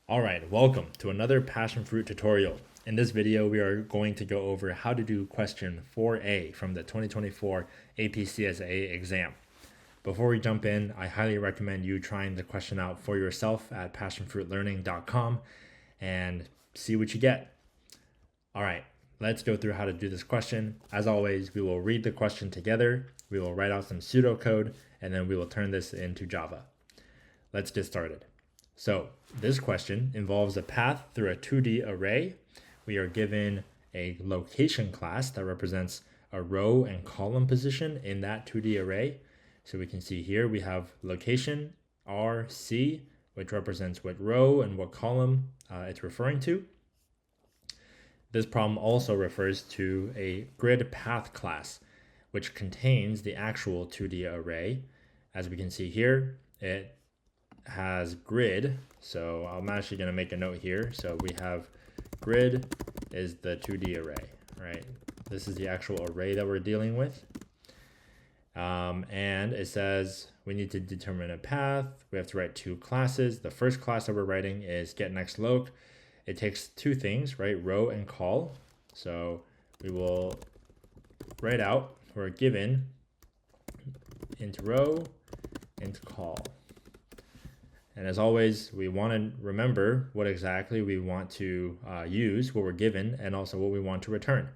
All right, welcome to another passion fruit tutorial. In this video, we are going to go over how to do question 4A from the 2024 APCSA exam. Before we jump in, I highly recommend you trying the question out for yourself at passionfruitlearning.com and see what you get. All right, let's go through how to do this question. As always, we will read the question together, we will write out some pseudocode, and then we will turn this into Java. Let's get started. So this question involves a path through a 2D array. We are given a location class that represents a row and column position in that 2D array. So we can see here we have location RC, which represents what row and what column it's referring to. This problem also refers to a grid path class, which contains the actual 2D array. As we can see here, it has grid. So I'm actually going to make a note here. So we have grid is the 2D array, right? This is the actual array that we're dealing with. And it says we need to determine a path. We have to write two classes. The first class that we're writing is getNextLoc. It takes two things, right? Row and call. So we will write out, we're given int row, int call. And as always, we want to remember what exactly we want to use, what we're given, and also what we want to return.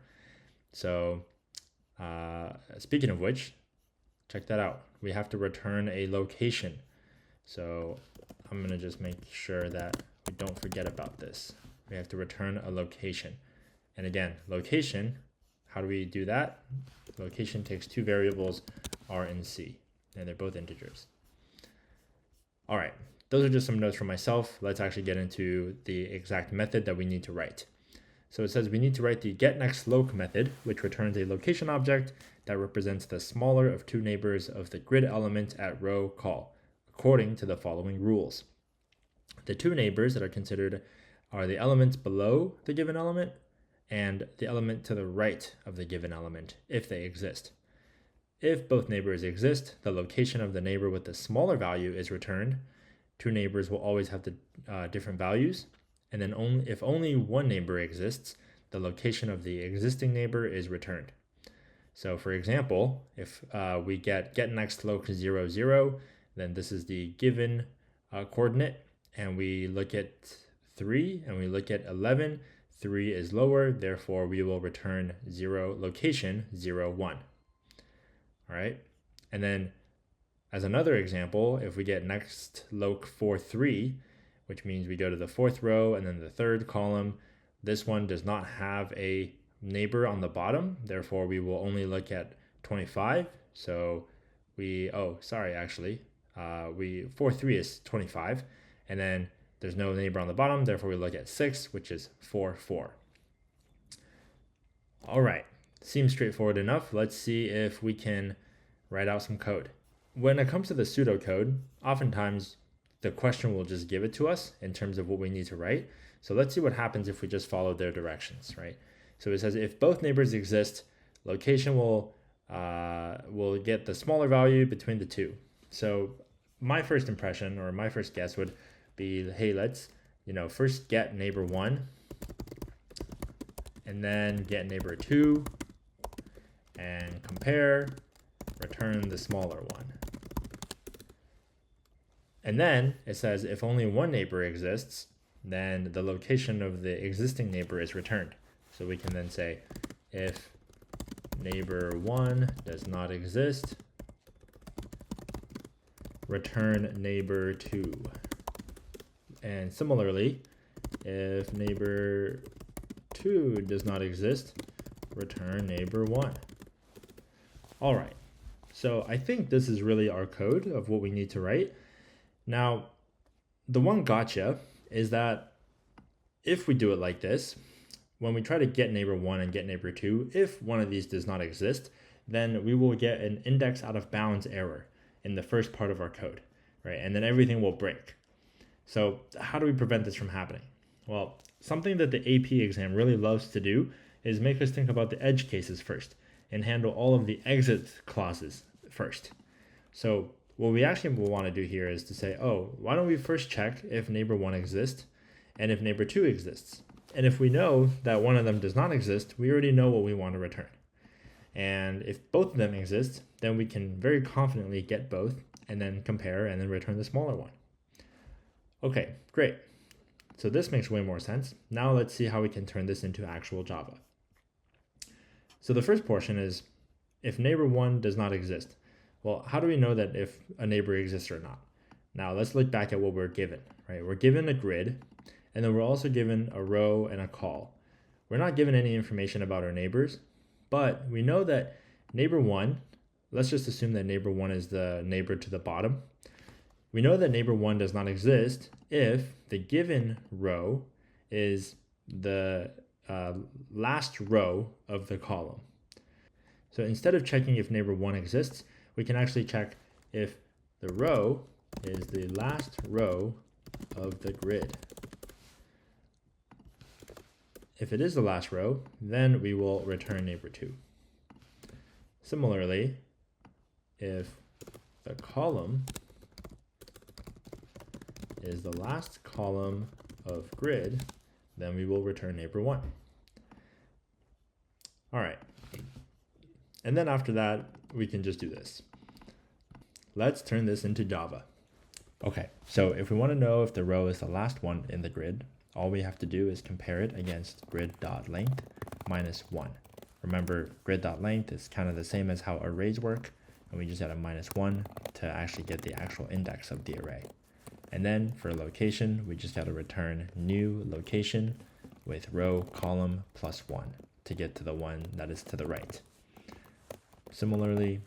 So speaking of which, check that out. We have to return a location. So I'm going to just make sure that we don't forget about this. We have to return a location. And again, location, how do we do that? Location takes two variables, R and C, and they're both integers. All right. Those are just some notes for myself. Let's actually get into the exact method that we need to write. So it says we need to write the getNextLoc method, which returns a location object that represents the smaller of two neighbors of the grid element at row call, according to the following rules. The two neighbors that are considered are the elements below the given element and the element to the right of the given element, if they exist. If both neighbors exist, the location of the neighbor with the smaller value is returned. Two neighbors will always have the different values. And then if only one neighbor exists, the location of the existing neighbor is returned. So for example, if we get getNextLoc 0, 0, then this is the given coordinate, and we look at 3 and we look at 11, 3 is lower, therefore we will return 0, location 0, 1. All right, and then as another example, if we get nextloc 4, 3, which means we go to the fourth row and then the third column, this one does not have a neighbor on the bottom, therefore we will only look at 25. So we 4, 3 is 25, and then there's no neighbor on the bottom, therefore we look at 6, which is 4, 4. All right, seems straightforward enough. Let's see if we can write out some code. When it comes to the pseudocode, oftentimes the question will just give it to us in terms of what we need to write. So let's see what happens if we just follow their directions, right? So it says if both neighbors exist, location will get the smaller value between the two. So my first impression or my first guess would be, hey, let's first get neighbor 1 and then get neighbor 2 and compare, return the smaller one. And then it says if only one neighbor exists, then the location of the existing neighbor is returned. So we can then say if neighbor 1 does not exist, return neighbor 2. And similarly, if neighbor 2 does not exist, return neighbor 1. All right, so I think this is really our code of what we need to write. Now, the one gotcha is that if we do it like this, when we try to get neighbor 1 and get neighbor 2, if one of these does not exist, then we will get an index out of bounds error in the first part of our code, right? And then everything will break. So how do we prevent this from happening? Well, something that the AP exam really loves to do is make us think about the edge cases first and handle all of the exit clauses first. So what we actually will want to do here is to say, oh, why don't we first check if neighbor 1 exists? and if neighbor 2 exists. And if we know that one of them does not exist, we already know what we want to return. And if both of them exist, then we can very confidently get both and then compare and then return the smaller one. Okay, great. So this makes way more sense. Now let's see how we can turn this into actual Java. So the first portion is if neighbor 1 does not exist. Well, how do we know that if a neighbor exists or not? Now let's look back at what we're given, right? We're given a grid, and then we're also given a row and a call. We're not given any information about our neighbors, but we know that neighbor 1, let's just assume that neighbor 1 is the neighbor to the bottom. We know that neighbor 1 does not exist if the given row is the last row of the column. So instead of checking if neighbor 1 exists, we can actually check if the row is the last row of the grid. If it is the last row, then we will return neighbor 2. Similarly, if the column is the last column of grid, then we will return neighbor 1. All right. And then after that, we can just do this. Let's turn this into Java. Okay, so if we want to know if the row is the last one in the grid, all we have to do is compare it against grid.length minus 1. Remember, grid.length is kind of the same as how arrays work, and we just add a minus 1 to actually get the actual index of the array. And then for location, we just got to return new location with row column plus 1 to get to the one that is to the right. Similarly,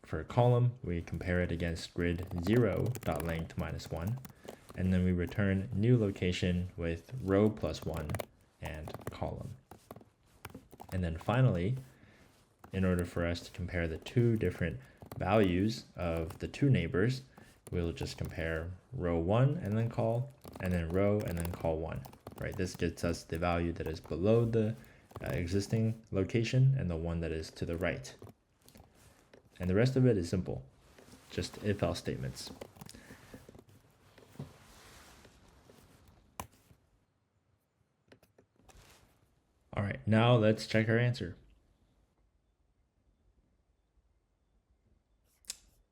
for a column, we compare it against grid 0.length minus 1, and then we return new location with row plus 1 and column. And then finally, in order for us to compare the two different values of the two neighbors, we'll just compare row 1 and then call, and then row and then call 1. Right? This gets us the value that is below the existing location and the one that is to the right. And the rest of it is simple, just if-else statements. All right, now let's check our answer.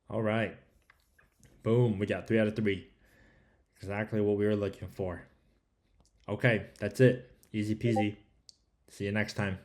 All right, boom, we got 3 out of 3. Exactly what we were looking for. Okay, that's it. Easy peasy. See you next time.